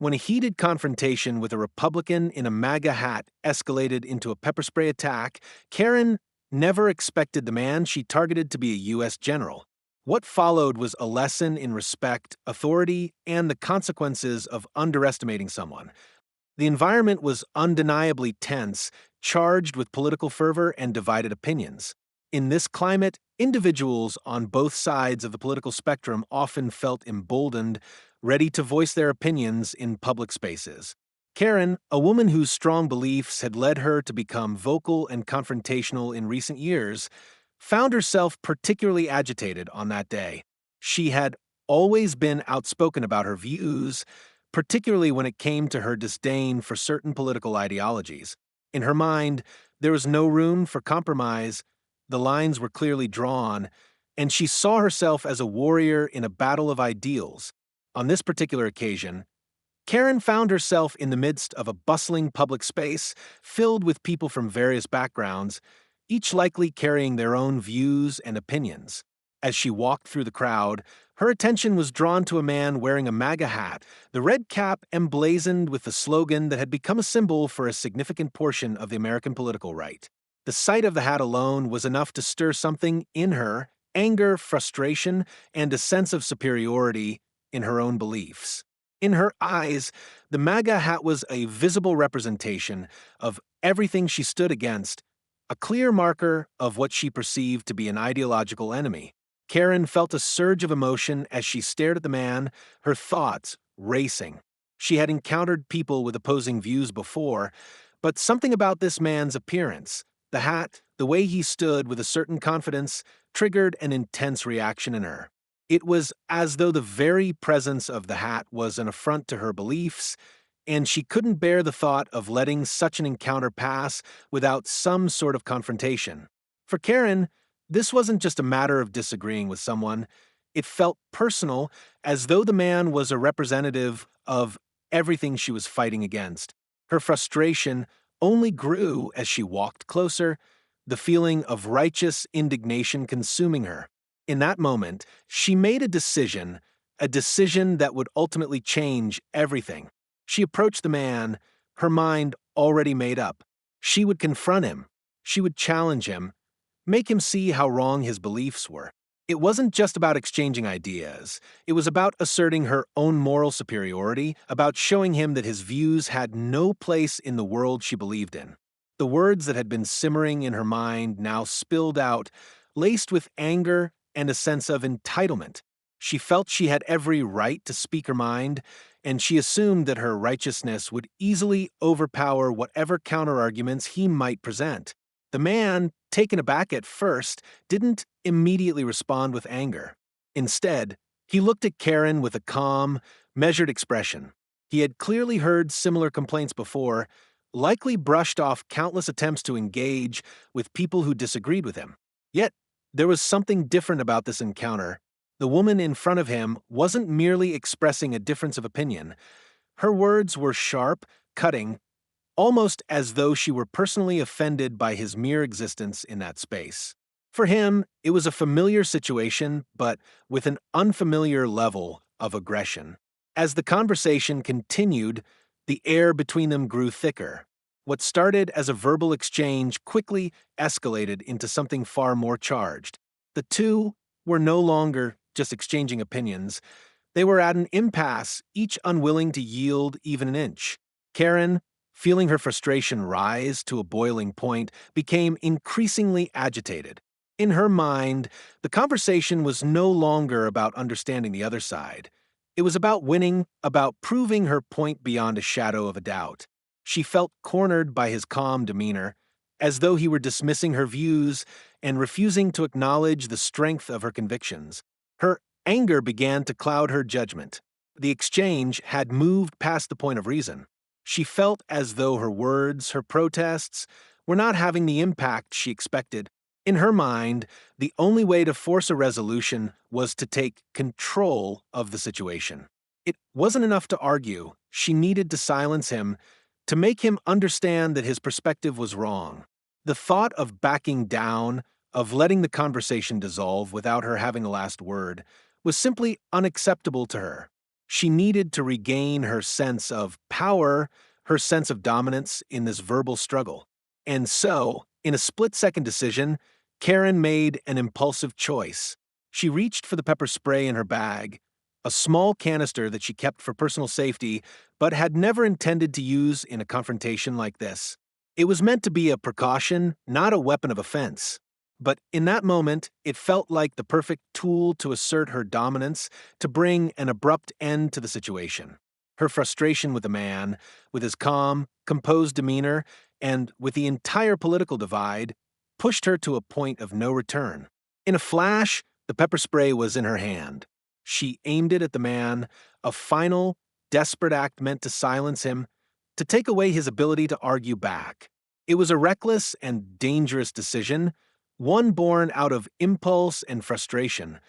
when a heated confrontation with a Republican in a MAGA hat escalated into a pepper spray attack, Karen never expected the man she targeted to be a U.S. general. What followed was a lesson in respect, authority, and the consequences of underestimating someone. The environment was undeniably tense, charged with political fervor and divided opinions. In this climate, individuals on both sides of the political spectrum often felt emboldened, ready to voice their opinions in public spaces. Karen, a woman whose strong beliefs had led her to become vocal and confrontational in recent years, found herself particularly agitated on that day. She had always been outspoken about her views, particularly when it came to her disdain for certain political ideologies. In her mind, there was no room for compromise, the lines were clearly drawn, and she saw herself as a warrior in a battle of ideals. On this particular occasion, Karen found herself in the midst of a bustling public space filled with people from various backgrounds, each likely carrying their own views and opinions. As she walked through the crowd, her attention was drawn to a man wearing a MAGA hat, the red cap emblazoned with the slogan that had become a symbol for a significant portion of the American political right. The sight of the hat alone was enough to stir something in her: anger, frustration, and a sense of superiority in her own beliefs. In her eyes, the MAGA hat was a visible representation of everything she stood against, a clear marker of what she perceived to be an ideological enemy. Karen felt a surge of emotion as she stared at the man, her thoughts racing. She had encountered people with opposing views before, but something about this man's appearance, the hat, the way he stood with a certain confidence, triggered an intense reaction in her. It was as though the very presence of the hat was an affront to her beliefs, and she couldn't bear the thought of letting such an encounter pass without some sort of confrontation. For Karen, this wasn't just a matter of disagreeing with someone. It felt personal, as though the man was a representative of everything she was fighting against. Her frustration only grew as she walked closer, the feeling of righteous indignation consuming her. In that moment, she made a decision that would ultimately change everything. She approached the man, her mind already made up. She would confront him. She would challenge him, make him see how wrong his beliefs were. It wasn't just about exchanging ideas. It was about asserting her own moral superiority, about showing him that his views had no place in the world she believed in. The words that had been simmering in her mind now spilled out, laced with anger and a sense of entitlement. She felt she had every right to speak her mind, and she assumed that her righteousness would easily overpower whatever counterarguments he might present. The man, taken aback at first, didn't immediately respond with anger. Instead, he looked at Karen with a calm, measured expression. He had clearly heard similar complaints before, likely brushed off countless attempts to engage with people who disagreed with him. Yet, there was something different about this encounter. The woman in front of him wasn't merely expressing a difference of opinion. Her words were sharp, cutting, almost as though she were personally offended by his mere existence in that space. For him, it was a familiar situation, but with an unfamiliar level of aggression. As the conversation continued, the air between them grew thicker. What started as a verbal exchange quickly escalated into something far more charged. The two were no longer just exchanging opinions. They were at an impasse, each unwilling to yield even an inch. Karen, feeling her frustration rise to a boiling point, became increasingly agitated. In her mind, the conversation was no longer about understanding the other side. It was about winning, about proving her point beyond a shadow of a doubt. She felt cornered by his calm demeanor, as though he were dismissing her views and refusing to acknowledge the strength of her convictions. Her anger began to cloud her judgment. The exchange had moved past the point of reason. She felt as though her words, her protests, were not having the impact she expected. In her mind, the only way to force a resolution was to take control of the situation. It wasn't enough to argue. She needed to silence him, to make him understand that his perspective was wrong. The thought of backing down, of letting the conversation dissolve without her having the last word, was simply unacceptable to her. She needed to regain her sense of power, her sense of dominance in this verbal struggle. And so, in a split-second decision, Karen made an impulsive choice. She reached for the pepper spray in her bag, a small canister that she kept for personal safety, but had never intended to use in a confrontation like this. It was meant to be a precaution, not a weapon of offense. But in that moment, it felt like the perfect tool to assert her dominance, to bring an abrupt end to the situation. Her frustration with the man, with his calm, composed demeanor, and with the entire political divide, pushed her to a point of no return. In a flash, the pepper spray was in her hand. She aimed it at the man, a final, desperate act meant to silence him, to take away his ability to argue back. It was a reckless and dangerous decision, one born out of impulse and frustration,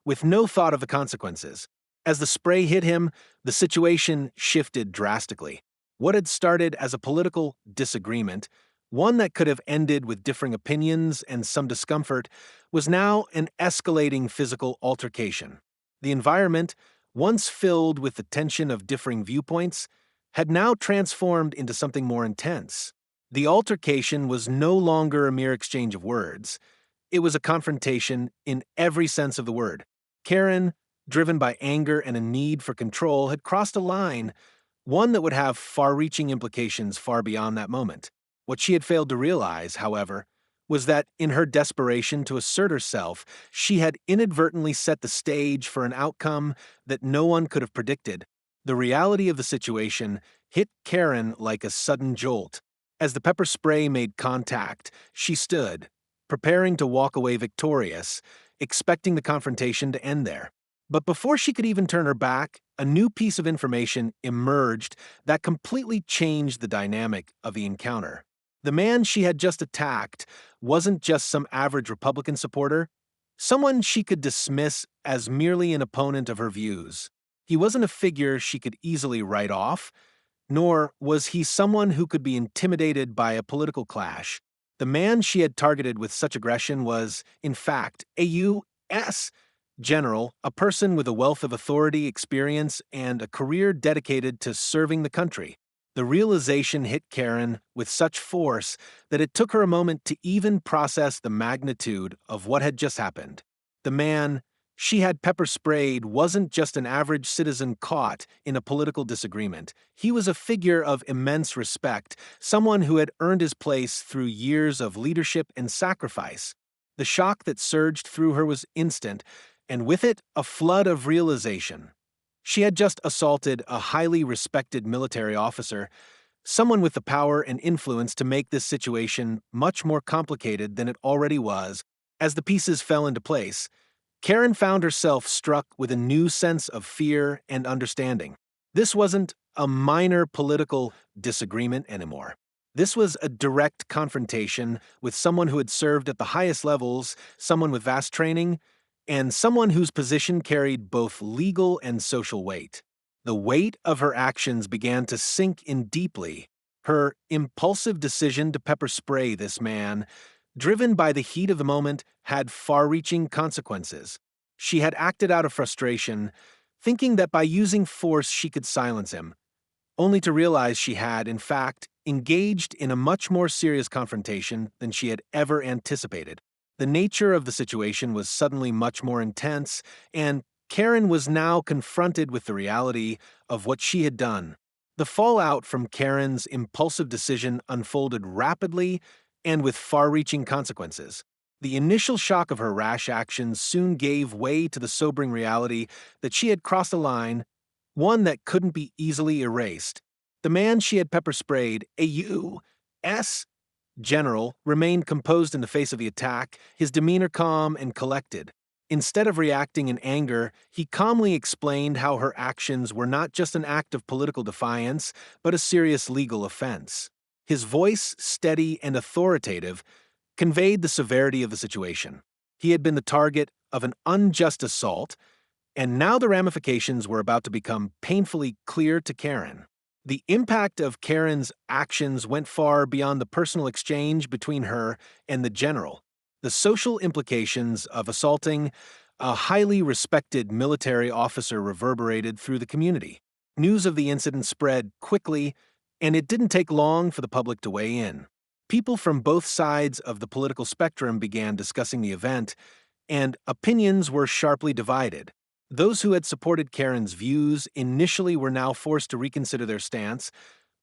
with no thought of the consequences. As the spray hit him, the situation shifted drastically. What had started as a political disagreement, one that could have ended with differing opinions and some discomfort, was now an escalating physical altercation. The environment, once filled with the tension of differing viewpoints, had now transformed into something more intense. The altercation was no longer a mere exchange of words. It was a confrontation in every sense of the word. Karen, driven by anger and a need for control, had crossed a line, one that would have far-reaching implications far beyond that moment. What she had failed to realize, however, was that in her desperation to assert herself, she had inadvertently set the stage for an outcome that no one could have predicted. The reality of the situation hit Karen like a sudden jolt. As the pepper spray made contact, she stood, preparing to walk away victorious, expecting the confrontation to end there. But before she could even turn her back, a new piece of information emerged that completely changed the dynamic of the encounter. The man she had just attacked wasn't just some average Republican supporter, someone she could dismiss as merely an opponent of her views. He wasn't a figure she could easily write off, nor was he someone who could be intimidated by a political clash. The man she had targeted with such aggression was, in fact, a U.S. general, a person with a wealth of authority, experience, and a career dedicated to serving the country. The realization hit Karen with such force that it took her a moment to even process the magnitude of what had just happened. The man she had pepper sprayed wasn't just an average citizen caught in a political disagreement. He was a figure of immense respect, someone who had earned his place through years of leadership and sacrifice. The shock that surged through her was instant, and with it, a flood of realization. She had just assaulted a highly respected military officer, someone with the power and influence to make this situation much more complicated than it already was. As the pieces fell into place, Karen found herself struck with a new sense of fear and understanding. This wasn't a minor political disagreement anymore. This was a direct confrontation with someone who had served at the highest levels, someone with vast training, and someone whose position carried both legal and social weight. The weight of her actions began to sink in deeply. Her impulsive decision to pepper spray this man, driven by the heat of the moment, had far-reaching consequences. She had acted out of frustration, thinking that by using force she could silence him, only to realize she had, in fact, engaged in a much more serious confrontation than she had ever anticipated. The nature of the situation was suddenly much more intense, and Karen was now confronted with the reality of what she had done. The fallout from Karen's impulsive decision unfolded rapidly and with far-reaching consequences. The initial shock of her rash actions soon gave way to the sobering reality that she had crossed a line, one that couldn't be easily erased. The man she had pepper-sprayed, a U.S. general, remained composed in the face of the attack, his demeanor calm and collected. Instead of reacting in anger, he calmly explained how her actions were not just an act of political defiance, but a serious legal offense. His voice, steady and authoritative, conveyed the severity of the situation. He had been the target of an unjust assault, and now the ramifications were about to become painfully clear to Karen. The impact of Karen's actions went far beyond the personal exchange between her and the general. The social implications of assaulting a highly respected military officer reverberated through the community. News of the incident spread quickly, and it didn't take long for the public to weigh in. People from both sides of the political spectrum began discussing the event, and opinions were sharply divided. Those who had supported Karen's views initially were now forced to reconsider their stance,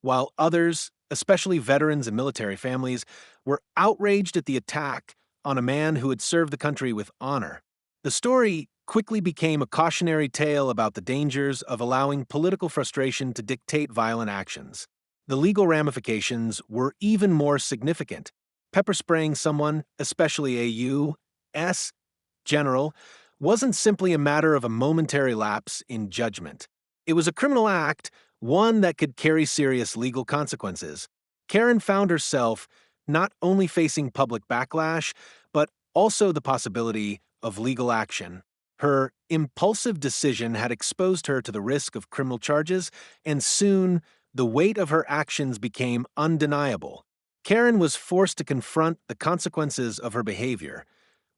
while others, especially veterans and military families, were outraged at the attack on a man who had served the country with honor. The story quickly became a cautionary tale about the dangers of allowing political frustration to dictate violent actions. The legal ramifications were even more significant. Pepper spraying someone, especially a U.S. general, wasn't simply a matter of a momentary lapse in judgment. It was a criminal act, one that could carry serious legal consequences. Karen found herself not only facing public backlash, but also the possibility of legal action. Her impulsive decision had exposed her to the risk of criminal charges, and soon the weight of her actions became undeniable. Karen was forced to confront the consequences of her behavior,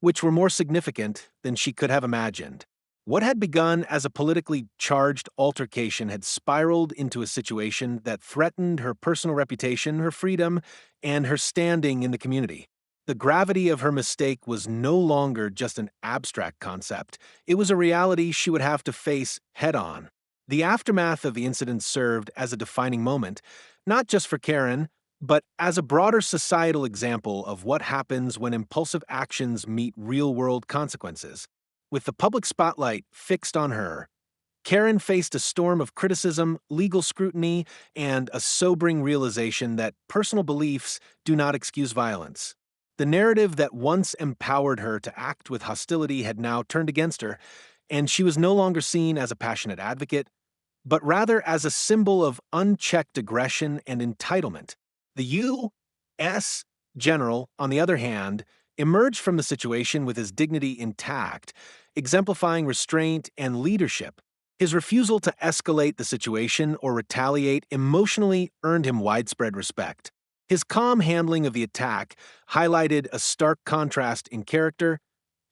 which were more significant than she could have imagined. What had begun as a politically charged altercation had spiraled into a situation that threatened her personal reputation, her freedom, and her standing in the community. The gravity of her mistake was no longer just an abstract concept. It was a reality she would have to face head-on. The aftermath of the incident served as a defining moment, not just for Karen, but as a broader societal example of what happens when impulsive actions meet real-world consequences. With the public spotlight fixed on her, Karen faced a storm of criticism, legal scrutiny, and a sobering realization that personal beliefs do not excuse violence. The narrative that once empowered her to act with hostility had now turned against her, and she was no longer seen as a passionate advocate, but rather as a symbol of unchecked aggression and entitlement. The U.S. general, on the other hand, emerged from the situation with his dignity intact, exemplifying restraint and leadership. His refusal to escalate the situation or retaliate emotionally earned him widespread respect. His calm handling of the attack highlighted a stark contrast in character,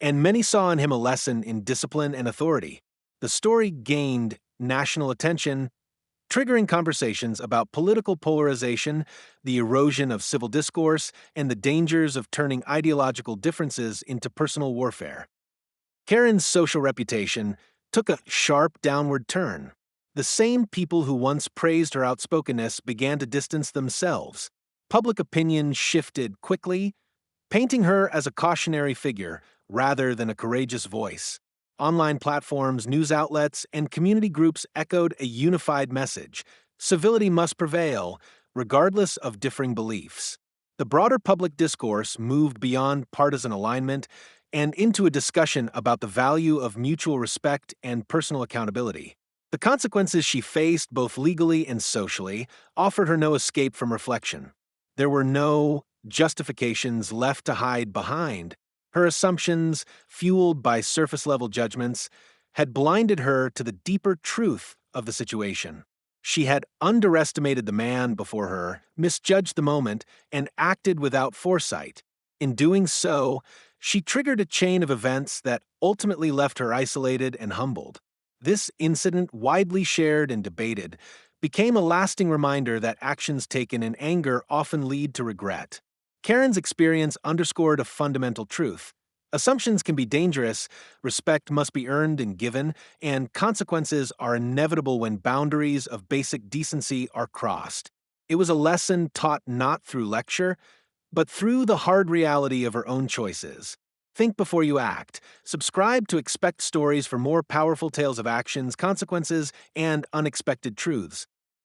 and many saw in him a lesson in discipline and authority. The story gained national attention, triggering conversations about political polarization, the erosion of civil discourse, and the dangers of turning ideological differences into personal warfare. Karen's social reputation took a sharp downward turn. The same people who once praised her outspokenness began to distance themselves. Public opinion shifted quickly, painting her as a cautionary figure rather than a courageous voice. Online platforms, news outlets, and community groups echoed a unified message: civility must prevail, regardless of differing beliefs. The broader public discourse moved beyond partisan alignment and into a discussion about the value of mutual respect and personal accountability. The consequences she faced, both legally and socially, offered her no escape from reflection. There were no justifications left to hide behind. Her assumptions, fueled by surface-level judgments, had blinded her to the deeper truth of the situation. She had underestimated the man before her, misjudged the moment, and acted without foresight. In doing so, she triggered a chain of events that ultimately left her isolated and humbled. This incident, widely shared and debated, became a lasting reminder that actions taken in anger often lead to regret. Karen's experience underscored a fundamental truth. Assumptions can be dangerous, respect must be earned and given, and consequences are inevitable when boundaries of basic decency are crossed. It was a lesson taught not through lecture, but through the hard reality of her own choices. Think before you act. Subscribe to expect stories for more powerful tales of actions, consequences, and unexpected truths.